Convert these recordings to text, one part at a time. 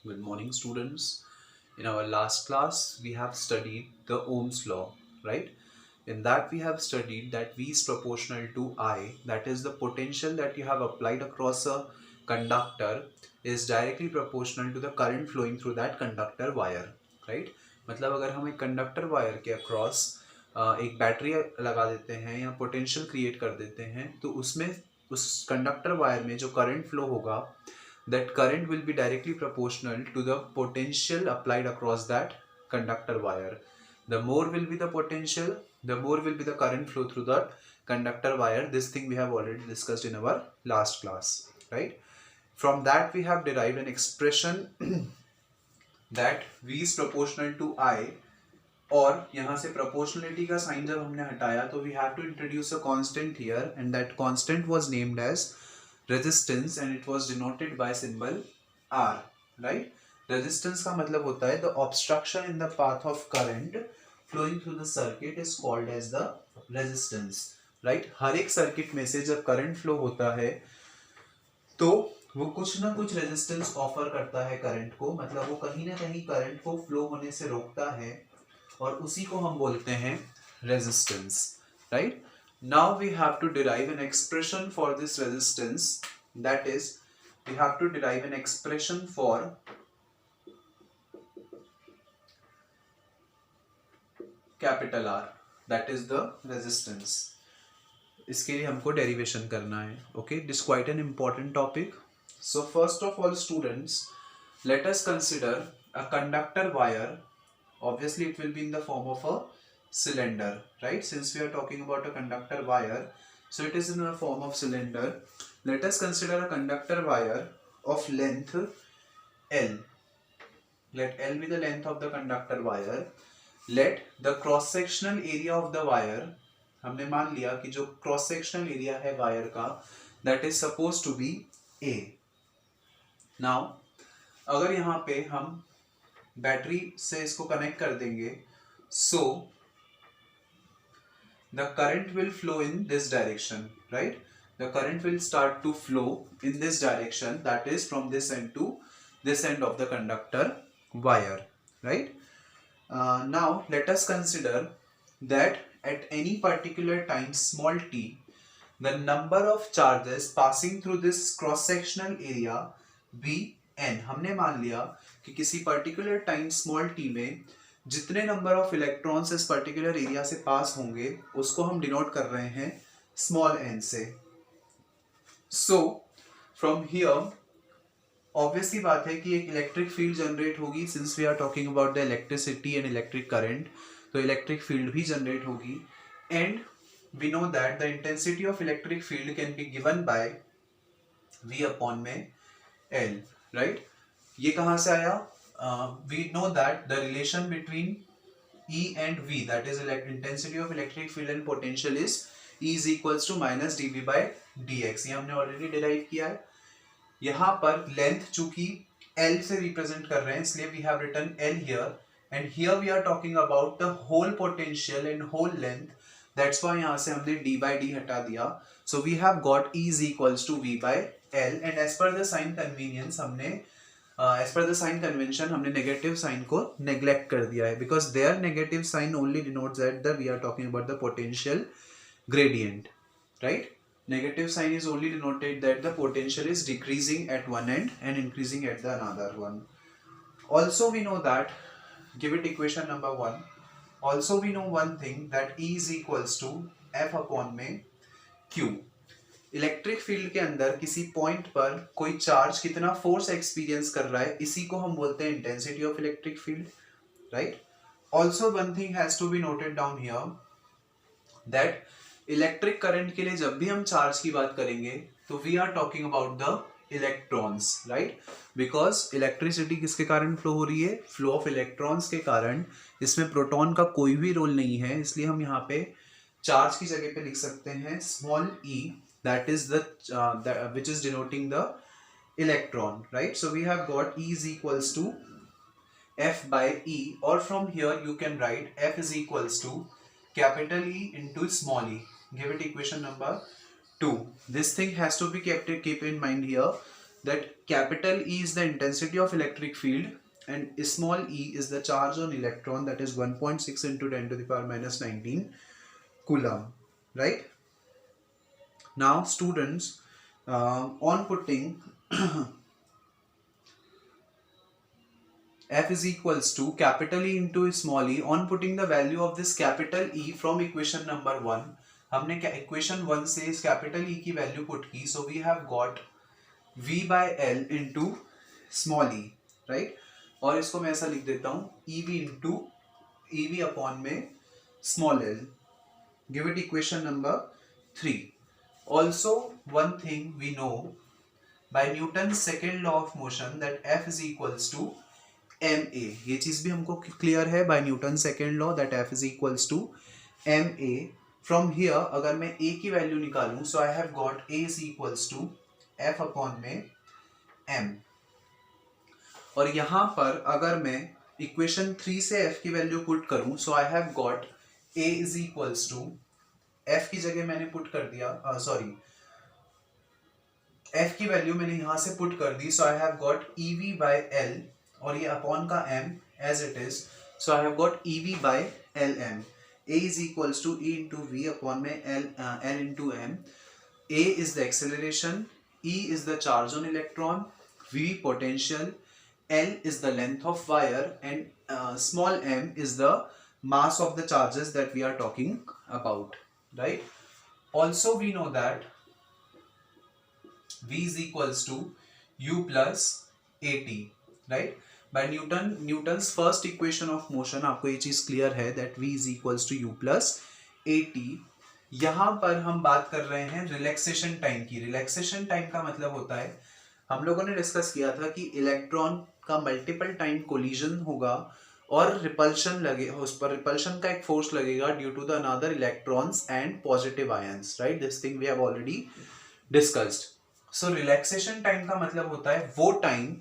Good morning, students. In our last class, we have studied the Ohm's law, right? In that, we have studied that V is proportional to I, that is, the potential that you have applied across a conductor is directly proportional to the current flowing through that conductor wire, right? मतलब अगर हम एक conductor wire के across एक battery लगा देते हैं या पोटेंशियल क्रिएट कर देते हैं तो उसमें उस कंडक्टर वायर में जो करंट फ्लो होगा that current will be directly proportional to the potential applied across that conductor wire. The more will be the potential, the more will be the current flow through the conductor wire. This thing we have already discussed in our last class, right? From that we have derived an expression that V is proportional to I, और यहाँ से proportionality का sign जब हमने हटाया तो we have to introduce a constant here, and that constant was named as resistance and it was denoted by symbol R, right? Resistance का मतलब होता है the obstruction in the path of current flowing through the circuit is called as the resistance, right? हर एक circuit में से जब current flow होता है तो वो कुछ ना कुछ रेजिस्टेंस ऑफर करता है करंट को, मतलब वो कहीं ना कहीं करंट को फ्लो होने से रोकता है और उसी को हम बोलते हैं resistance, right? Now we have to derive an expression for this resistance, that is we have to derive an expression for capital R, that is the resistance. इसके लिए हमको डेरिवेशन करना है. Okay, this quite an important topic. So first of all students, let us consider a conductor wire. Obviously it will be in the form of a cylinder, right? Since we are talking about a conductor wire, so it is in the form of cylinder. Let us consider a conductor wire of length L. Let L be the length of the conductor wire. Let the cross sectional area of the wire, हमने मान लिया कि जो cross sectional area है wire का, that is supposed to be A. Now अगर यहाँ पे हम बैटरी से इसको कनेक्ट कर देंगे, so the current will flow in this direction, right? The current will start to flow in this direction, that is from this end to this end of the conductor wire, right? Now let us consider that at any particular time small t, the number of charges passing through this cross sectional area be n. हमने मान लिया कि किसी particular time small t में जितने number of electrons इस particular area से पास होंगे उसको हम डिनोट कर रहे हैं स्मॉल n से. सो फ्रॉम हियर ऑब्वियसली बात है कि एक इलेक्ट्रिक फील्ड जनरेट होगी, since we are talking about the electricity and electric current, तो इलेक्ट्रिक फील्ड भी जनरेट होगी. And we know that the intensity of electric field can be given by V upon में L, right? ये कहाँ से आया? We know that the relation between E and V, that is intensity of electric field and potential, is E is equals to minus dV by dx. ये हमने already derive किया है. यहाँ पर लेंथ चूंकि L से रिप्रेजेंट कर रहे हैं इसलिए we have written L here, and here we are talking about the whole potential and whole length, that's why यहाँ से हमने d by d हटा दिया. So we have got E is equals to V by L, and as per the sign convenience हमने as per the sign convention हमने negative sign को neglect कर दिया है, because there negative sign only denotes that the we are talking about the potential gradient, right? Negative sign is only denoted that the potential is decreasing at one end and increasing at the another one. Also we know that, give it equation number 1. Also we know one thing, that E is equals to F upon में Q. Electric field के अंदर किसी point पर कोई charge कितना force experience कर रहा है, इसी को हम बोलते हैं intensity of electric field, right? Also one thing has to be noted down here, that electric current के लिए जब भी हम चार्ज की बात करेंगे तो we are talking about the electrons, right? Because electricity किसके कारण फ्लो हो रही है? फ्लो ऑफ इलेक्ट्रॉन्स के कारण. इसमें प्रोटॉन का कोई भी रोल नहीं है, इसलिए हम यहाँ पे चार्ज की जगह पे लिख सकते हैं small e, that is which is denoting the electron, right? So we have got E is equals to F by E, or from here you can write F is equals to capital E into small e. Give it equation number 2. This thing has to be keep in mind here, that capital E is the intensity of electric field and small e is the charge on electron, that is 1.6 into 10 to the power minus 19 coulomb, right? Now students, on putting F is equals to capital E into small e, on putting the value of this capital E from equation number 1, हमने equation 1 से इस capital E की value put की, so we have got V by L into small e, right? और इसको मैं ऐसा लिख देता हूँ EV into EV upon में small l, give it equation number 3. Also one thing we know by Newton's second law of motion that F is equals to ma, ये चीज भी हमको क्लियर है by Newton's second law that F is equals to ma. From here अगर मैं a की value निकालूं, so I have got a is equals to F upon में m. और यहां पर अगर मैं इक्वेशन 3 से f की वैल्यू पुट करूं, so I have got a is equals to f की जगह मैंने पुट कर दिया, f की वैल्यू मैंने यहां से पुट कर दी, so I have got ev by l और ये अपॉन का m as it is, so I have got ev by lm. a is equals to e into v upon में l into m. a is the acceleration, e is the charge on electron, v potential, l is the length of wire, and small m is the mass of the charges that we are talking about, right? Also we know that v is equals to u plus at, right? By Newton's first equation of motion आपको ये चीज clear है that v is equals to u plus at. यहाँ पर हम बात कर रहे हैं रिलैक्सेशन टाइम की. रिलैक्सेशन टाइम का मतलब होता है, हम लोगों ने डिस्कस किया था कि इलेक्ट्रॉन का मल्टीपल टाइम कोलिजन होगा और रिपल्शन लगे, उस पर रिपल्शन का एक फोर्स लगेगा due to the another electrons and positive ions, right? This thing we have already discussed. So relaxation time का मतलब होता है वो टाइम,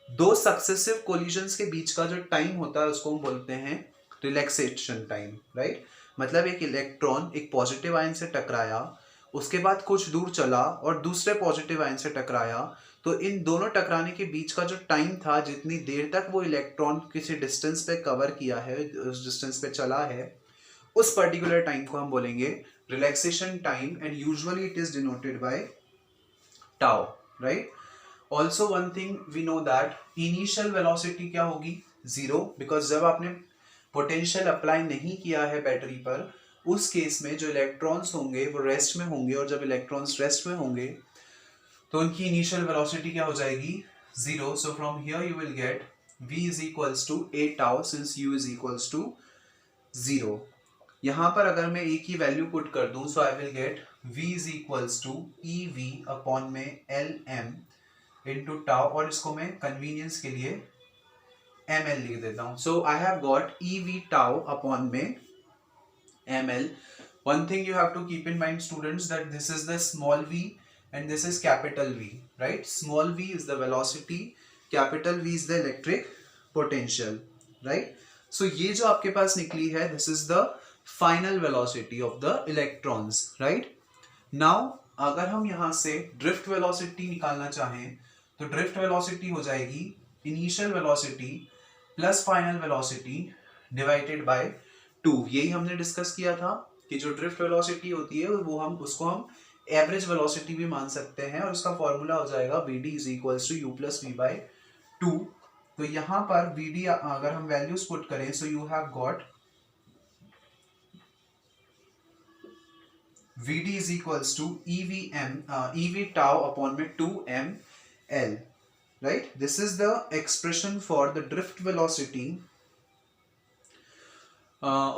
दो सक्सेसिव कोलिजन्स के बीच का जो टाइम होता है उसको हम बोलते हैं रिलैक्सेशन टाइम, राइट? मतलब एक इलेक्ट्रॉन एक पॉजिटिव आयन से टकराया, उसके बाद कुछ दूर चला और दूसरे पॉजिटिव आयन से टकराया, तो इन दोनों टकराने के बीच का जो टाइम था, जितनी देर तक वो इलेक्ट्रॉन किसी डिस्टेंस पे कवर किया है, उस डिस्टेंस पे चला है, उस पर्टिकुलर टाइम को हम बोलेंगे relaxation time, and usually it is denoted bye tau, right? Also one thing we know that initial velocity क्या होगी? जीरो, बिकॉज जब आपने पोटेंशियल अप्लाई नहीं किया है बैटरी पर, उस केस में जो इलेक्ट्रॉन्स होंगे वो रेस्ट में होंगे, और जब इलेक्ट्रॉन्स रेस्ट में होंगे तो उनकी इनिशियल वेलोसिटी क्या हो जाएगी? Zero. So from here you will get v is equals to a tau since u is equals to zero. यहाँ पर अगर मैं a की वैल्यू पुट कर दूं, so I will get v is equals to ev upon में lm into tau, और इसको मैं कन्वीनियंस के लिए ml लिख देता हूं. So I have got ev tau upon में ml. One thing you have to keep in mind students that this is the small v and this is capital V, right? Small v is the velocity, capital V is the electric potential, right? So ये जो आपके पास निकली है, this is the final velocity of the electrons, right? Now अगर हम यहाँ से drift velocity निकालना चाहें, तो drift velocity हो जाएगी initial velocity plus final velocity divided by 2. यही हमने डिस्कस किया था कि जो drift velocity होती है वो उसको हम एवरेज वेलोसिटी भी मान सकते हैं, और उसका फॉर्मूला हो जाएगा vd is equals to u plus v by 2. तो यहाँ पर vd अगर हम वैल्यूज पुट करें, so you have got vd is equals to ev tau upon में 2ml, right? This is the expression for the drift velocity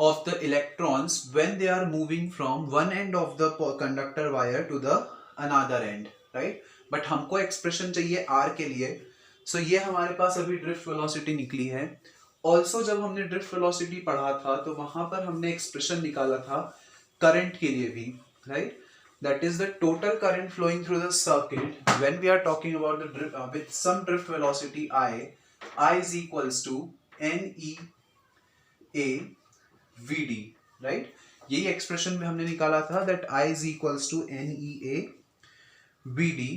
of the electrons when they are moving from one end of the conductor wire to the another end, right? but हमको expression चाहिए r के लिए, so ये हमारे पास अभी drift velocity निकली है. also जब हमने drift velocity पढ़ा था तो वहां पर हमने expression निकाला था current के लिए भी, right? that is the total current flowing through the circuit when we are talking about the drift with some drift velocity I is equals to NEA VD, right? यही एक्सप्रेशन में हमने निकाला था that I is equals to NEA VD.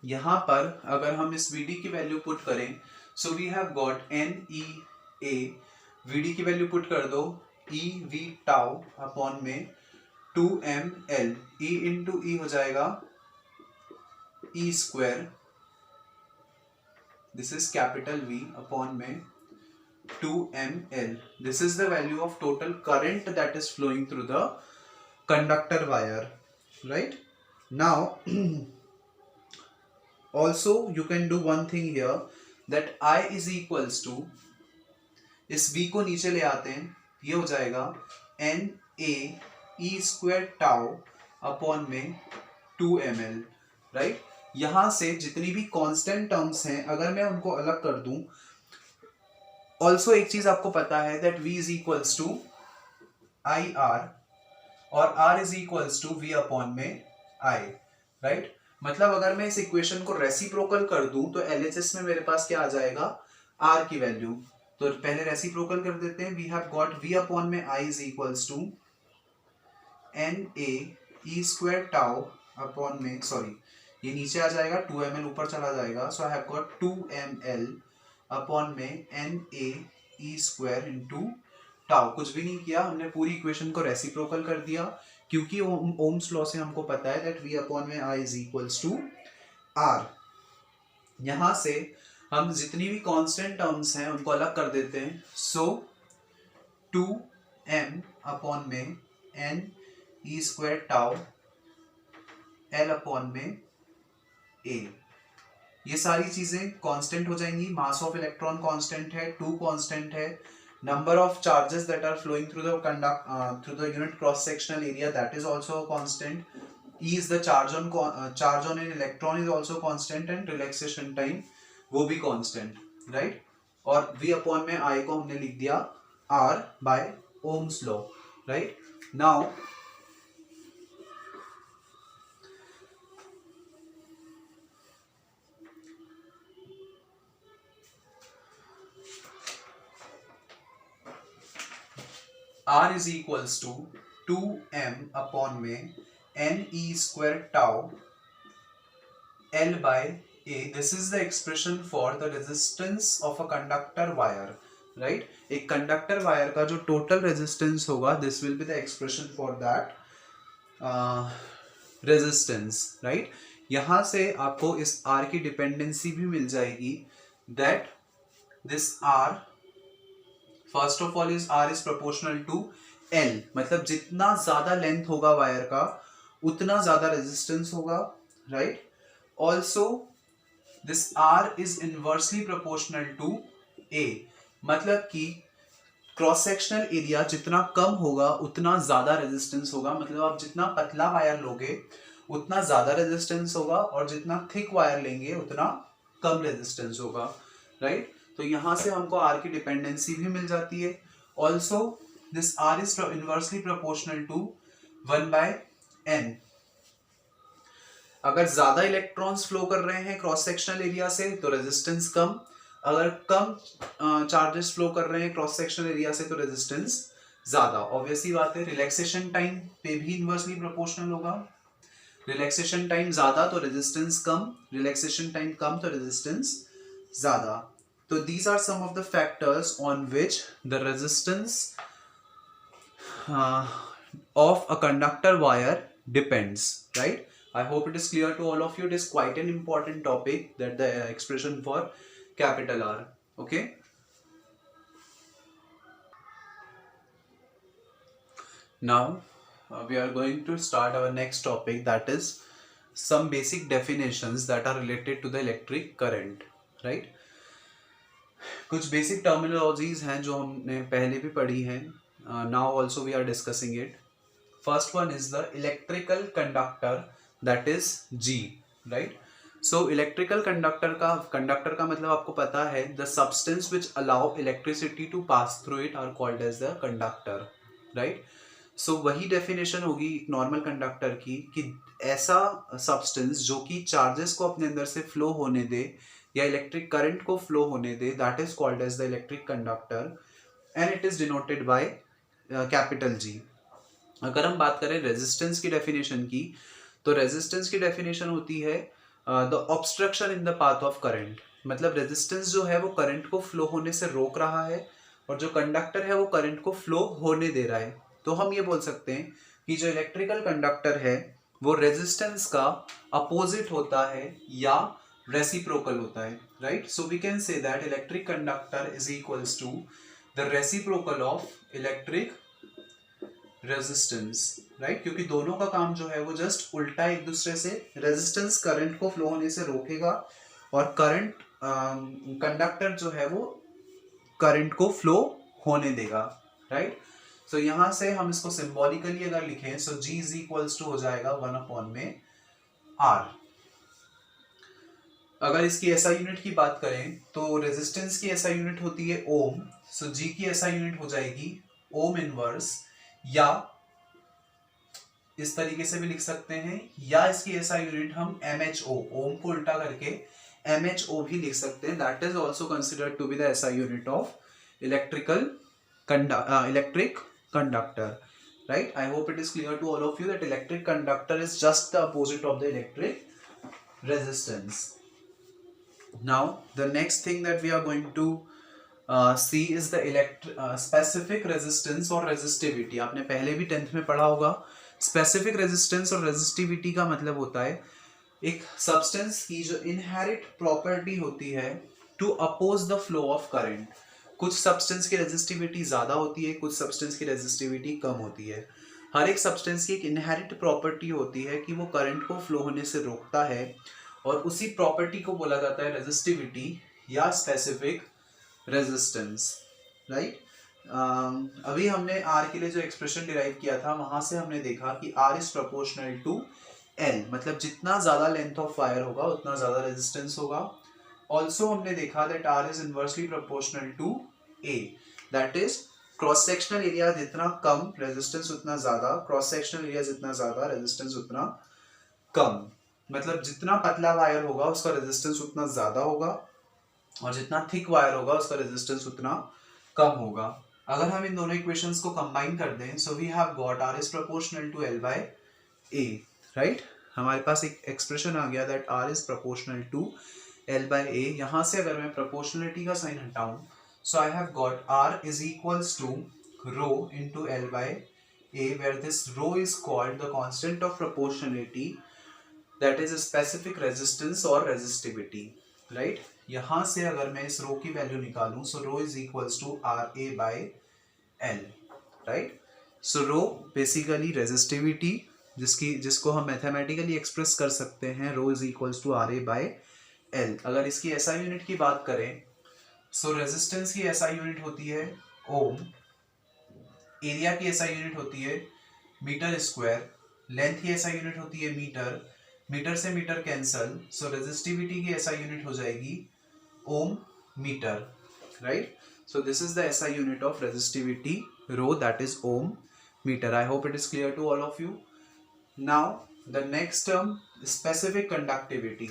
यहाँ पर अगर हम इस Vd की वैल्यू पुट करें, so we have got NEA, Vd की वैल्यू पुट कर दो EV टाउ अपॉन में 2ml, E इंटू E हो जाएगा E square, this is capital V upon में 2ml. This is the value of total current that is flowing through the conductor wire, right? Now also you can do one thing here, that I is equals to, इस V को नीचे ले आते हैं, ये हो जाएगा NA E square tau upon में 2ml, राइट? यहां से जितनी भी कांस्टेंट टर्म्स हैं अगर मैं उनको अलग कर दूं, ऑल्सो एक चीज आपको पता है that V is equals to I R और R is equals to V upon में I, राइट? मतलब अगर मैं इस इक्वेशन को रेसिप्रोकल कर दूं तो LHS में मेरे पास क्या आ जाएगा, R की वैल्यू. तो पहले रेसिप्रोकल कर देते हैं. We have got V upon में I is equals to NA E square tau upon में, सॉरी ये नीचे आ जाएगा, 2ml ऊपर चला जाएगा, so I have got 2ml upon में NA E square into tau. कुछ भी नहीं किया, हमने पूरी इक्वेशन को रेसिप्रोकल कर दिया क्योंकि ओम्स लॉ से हमको पता है दैट V अपॉन में I is equals to R. यहां से हम जितनी भी कांस्टेंट टर्म्स हैं उनको अलग कर देते हैं. सो 2m अपॉन में N E square tau L upon में A, ये सारी चीजें कांस्टेंट हो जाएंगी. मास ऑफ इलेक्ट्रॉन कांस्टेंट है, 2 कांस्टेंट है, number of charges that are flowing through the unit cross sectional area, that is also a constant. E is the charge on an electron is also constant, and relaxation time वो भी constant, right? और V upon में I को हमने लिख दिया R by Ohm's law, right? Now R is equals to 2m upon में NE square tau L by A. This is the expression for the resistance of a conductor wire, right? एक conductor wire का जो total resistance होगा, this will be the expression for that resistance, right? यहाँ से आपको इस R की dependency भी मिल जाएगी, that this R first of all is R is proportional to L. मतलब जितना ज्यादा लेंथ होगा वायर का उतना ज्यादा रेजिस्टेंस होगा, right? Also this R is inversely proportional to A. मतलब कि क्रॉस सेक्शनल एरिया जितना कम होगा उतना ज्यादा रेजिस्टेंस होगा. मतलब आप जितना पतला वायर लोगे उतना ज्यादा रेजिस्टेंस होगा और जितना थिक वायर लेंगे उतना कम रेजिस्टेंस होगा, राइट? तो यहां से हमको R की डिपेंडेंसी भी मिल जाती है. Also this R is inversely proportional to 1/n. अगर ज्यादा इलेक्ट्रॉन्स फ्लो कर रहे हैं क्रॉस सेक्शनल एरिया से तो रेजिस्टेंस कम, अगर कम चार्जेस फ्लो कर रहे हैं क्रॉस सेक्शनल एरिया से तो रेजिस्टेंस ज्यादा. ऑब्वियसली बात है, रिलैक्सेशन टाइम पे भी इनवर्सली प्रोपोर्शनल होगा. रिलैक्सेशन टाइम ज्यादा तो रेजिस्टेंस कम, रिलैक्सेशन टाइम कम तो रेजिस्टेंस ज्यादा. तो these are some of the factors on which the resistance of a conductor wire depends, right? I hope it is clear to all of you. It is quite an important topic, that the expression for capital R, okay? Now we are going to start our next topic, that is some basic definitions that are related to the electric current, right? कुछ basic terminologies हैं जो हमने पहले भी पढ़ी हैं. Now also we are discussing it. First one is the electrical conductor, that is G, right? So electrical conductor का मतलब आपको पता है, the substance which allow electricity to pass through it are called as the conductor, right? So वही definition होगी normal conductor की, कि ऐसा सब्सटेंस जो कि चार्जेस को अपने अंदर से फ्लो होने दे या इलेक्ट्रिक करंट को फ्लो होने दे, that is called as the electric conductor and it is denoted by capital G. अगर हम बात करें रेजिस्टेंस की डेफिनेशन की, तो रेजिस्टेंस की डेफिनेशन होती है the obstruction in the path of current, मतलब रेजिस्टेंस जो है वो करंट को फ्लो होने से रोक रहा है और जो कंडक्टर है वो करंट को फ्लो होने दे रहा है। तो हम ये बोल सकते हैं कि जो इलेक्ट्रिकल कंडक्टर है वो रेजिस्टेंस का अपोजिट होता है या रेसिप्रोकल होता है, right. So we can say that electric conductor is equals to the reciprocal of electric resistance, right, क्योंकि दोनों का काम जो है वो जस्ट उल्टा एक दूसरे से, रेजिस्टेंस करंट को फ्लो होने से रोकेगा और करंट कंडक्टर जो है वो करंट को फ्लो होने देगा, राइट। सो यहां से हम इसको सिंबॉलिकली अगर लिखें, सो G इज इक्वल्स टू हो जाएगा 1/R। अगर इसकी एसआई यूनिट की बात करें तो रेजिस्टेंस की एसआई यूनिट होती है ओम, सो G की एसआई यूनिट हो जाएगी ओम इनवर्स, या इस तरीके से भी लिख सकते हैं, या इसकी एसआई यूनिट हम MHO, ओम को उल्टा करके MHO भी लिख सकते हैं, that is also considered to be the SI unit of electric conductor, right? I hope it is clear to all of you that electric conductor is just the opposite of the electric resistance. Now the next thing that we are going to see is the specific resistance or resistivity. आपने पहले भी 10th में पढ़ा होगा। Specific resistance और resistivity का मतलब होता है एक सब्सटेंस की जो इनहेरिट प्रॉपर्टी होती है to oppose the flow of current. कुछ सब्सटेंस की रेजिस्टिविटी ज्यादा होती है, कुछ सब्सटेंस की रेजिस्टिविटी कम होती है। हर एक सब्सटेंस की एक इनहेरिट प्रॉपर्टी होती है कि वो करंट को फ्लो होने से रोकता है और उसी प्रॉपर्टी को बोला जाता है रेजिस्टिविटी या स्पेसिफिक रेजिस्टेंस, राइट। अभी हमने R के लिए जो एक्सप्रेशन डिराइव किया था वहां से हमने देखा कि R is proportional to L, मतलब जितना ज्यादा लेंथ ऑफ वायर होगा उतना ज्यादा रेजिस्टेंस होगा। ऑल्सो हमने देखा that R is inversely proportional to A, that is cross sectional area जितना कम रेजिस्टेंस उतना ज्यादा, क्रॉस सेक्शनल एरिया जितना ज्यादा रेजिस्टेंस उतना कम, मतलब जितना पतला वायर होगा उसका रेजिस्टेंस उतना ज्यादा होगा और जितना थिक वायर होगा उसका रेजिस्टेंस उतना कम होगा। अगर हम इन दोनों इक्वेशंस को कंबाइन कर दें, so we have got R is proportional to L by A, right. हमारे पास एक एक्सप्रेशन आ गया that R is proportional to L by A। यहां से अगर मैं प्रोपोर्शनलिटी का साइन हटाऊं, so I have got R is equals to rho into L by A, where this rho is called the constant of proportionality, that is specific resistance और resistivity, right. यहां से अगर मैं इस रो की value निकालूं, so rho is equals to RA by L, right. So rho basically resistivity जिसको हम मैथमेटिकली एक्सप्रेस कर सकते हैं, rho is equals to RA by L। अगर इसकी एसआई यूनिट की बात करें, सो रेजिस्टेंस की एसआई यूनिट होती है ओम, एरिया की एसआई यूनिट होती है मीटर स्क्वायर, लेंथ की एसआई यूनिट होती है मीटर, मीटर से मीटर कैंसल, सो रेजिस्टिविटी की एसआई यूनिट हो जाएगी ohm metre, right. So this is the SI unit of resistivity rho, that is ohm metre. I hope it is clear to all of you. Now the next term specific conductivity.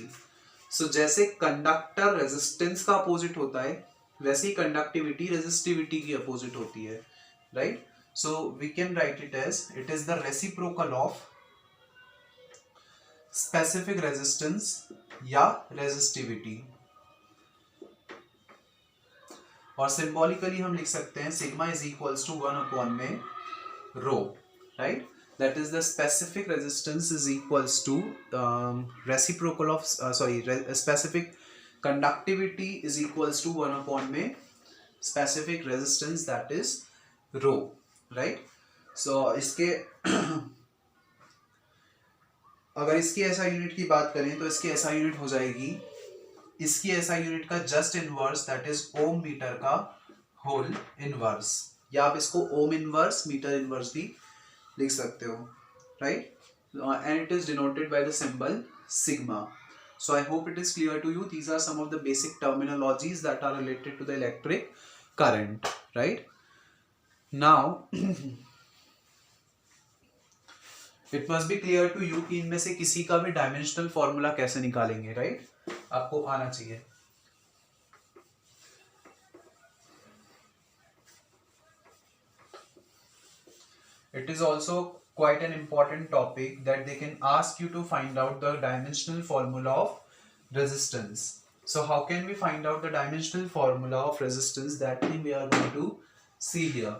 So जैसे conductor resistance का opposite होता है वैसे ही conductivity resistivity की opposite होती है, right. So we can write it as it is the reciprocal of specific resistance या रेजिस्टिविटी, और सिंबॉलिकली हम लिख सकते हैं सिग्मा इज इक्वल्स टू 1/में rho, right. That is the specific resistance is equals to reciprocal of specific conductivity is equals to 1/में specific resistance, that is rho, right. So इसके अगर इसकी एसआई यूनिट की बात करें तो इसकी एसआई यूनिट हो जाएगी इसकी एसआई यूनिट का just inverse, that is ohm metre का होल इनवर्स, या आप इसको ओम इनवर्स मीटर इनवर्स भी लिख सकते हो, right. And it is denoted by the symbol sigma. So I hope it is clear to you. These are some of the basic terminologies that are related to the electric current, right? Now it must be clear to you कि इनमें से किसी का भी dimensional formula कैसे निकालेंगे, right? आपको आना चाहिए. It is also quite an important topic that they can ask you to find out the dimensional formula of resistance. So how can we find out the dimensional formula of resistance? That thing we are going to see here.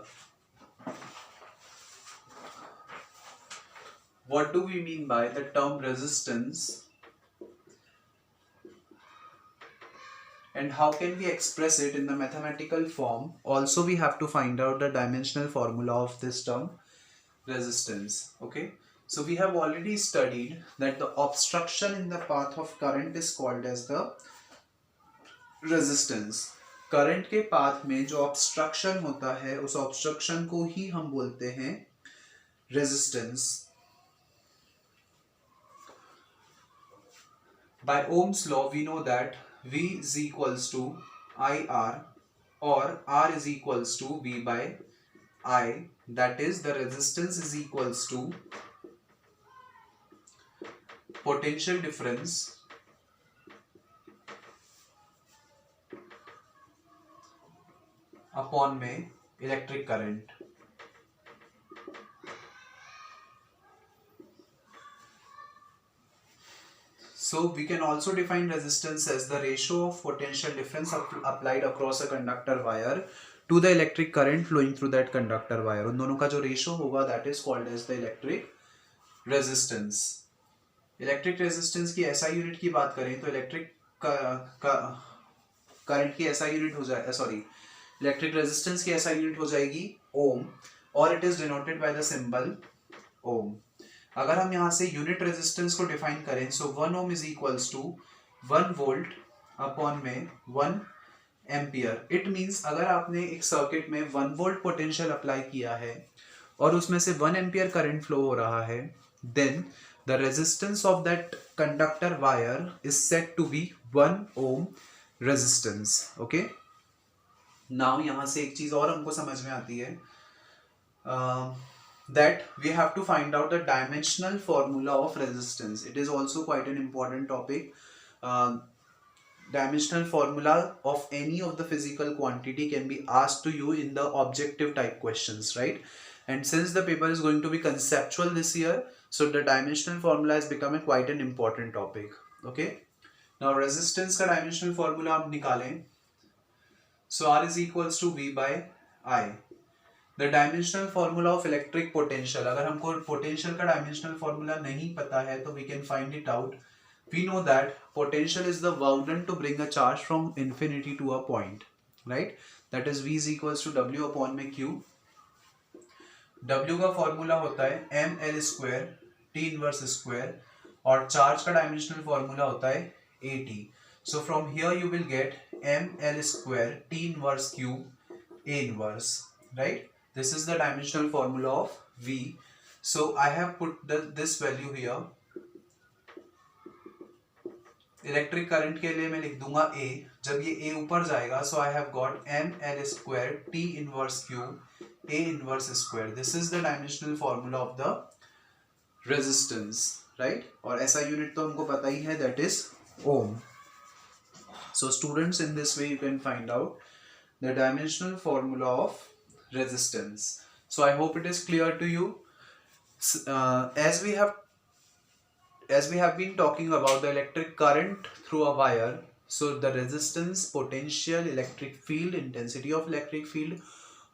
What do we mean by the term resistance, and how can we express it in the mathematical form? Also we have to find out the dimensional formula of this term resistance. Okay, so we have already studied that the obstruction in the path of current is called as the resistance. Current के path में जो obstruction होता है उस obstruction को ही हम बोलते हैं resistance. By Ohm's law we know that V is equals to IR, or R is equals to V by I, that is the resistance is equals to potential difference upon में electric current. So we can also define resistance as the ratio of potential difference applied across a conductor wire to the electric current flowing through that conductor wire. उन दोनों का जो ratio होगा that is called as the electric resistance. Electric resistance की SI unit की बात करें तो electric current की SI unit हो जाए electric resistance की SI unit हो जाएगी ohm, और it is denoted by the symbol ohm. अगर हम यहाँ से यूनिट रेजिस्टेंस को डिफाइन करें, so 1 ohm is equals to 1 volt upon में 1 एम्पियर. इट मींस अगर आपने एक सर्किट में 1 वोल्ट पोटेंशियल अप्लाई किया है और उसमें से 1 एम्पियर करंट फ्लो हो रहा है, then the resistance of that conductor wire is set to be 1 ohm resistance. Okay, now यहाँ से एक चीज और हमको समझ में आती है, that we have to find out the dimensional formula of resistance. It is also quite an important topic. Dimensional formula of any of the physical quantity can be asked to you in the objective type questions, right? And since the paper is going to be conceptual this year, so the dimensional formula has become quite an important topic. Okay, now resistance का dimensional formula हम निकालें. So R is equals to V by I. The dimensional formula of electric potential, अगर हमको potential का dimensional formula नहीं पता है तो we can find it out. We know that potential is the Wouden to bring a charge from infinity to a point, right? That is V is equals to W upon में Q. W का formula होता है ml square T inverse square, और charge का dimensional formula होता है AT. So from here you will get ml square T inverse Q A inverse, right? This is the dimensional formula of V. So I have put this value here. Electric current के लिए मैं लिख दूंगा A. जब ये A ऊपर जाएगा, so I have got ml square T inverse Q A inverse square. This is the dimensional formula of the resistance, right? और SI unit तो हमको पता ही है, that is ohm. So students, in this way you can find out the dimensional formula of resistance. So I hope it is clear to you. As we have been talking about the electric current through a wire, so the resistance, potential, electric field, intensity of electric field,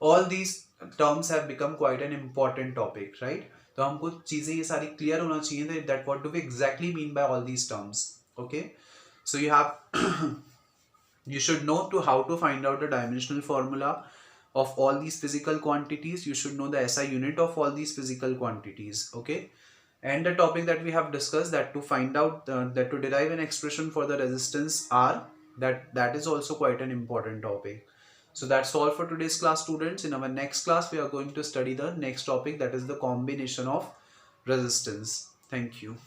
all these terms have become quite an important topic, right? तो हमको चीजें ये सारी clear होना चाहिए that what do we exactly mean by all these terms. Okay, so you should know how to find out the dimensional formula of all these physical quantities. You should know the SI unit of all these physical quantities. Okay, and the topic that we have discussed, that to find out that to derive an expression for the resistance R, that is also quite an important topic. So that's all for today's class, students. In our next class we are going to study the next topic, that is the combination of resistance. Thank you.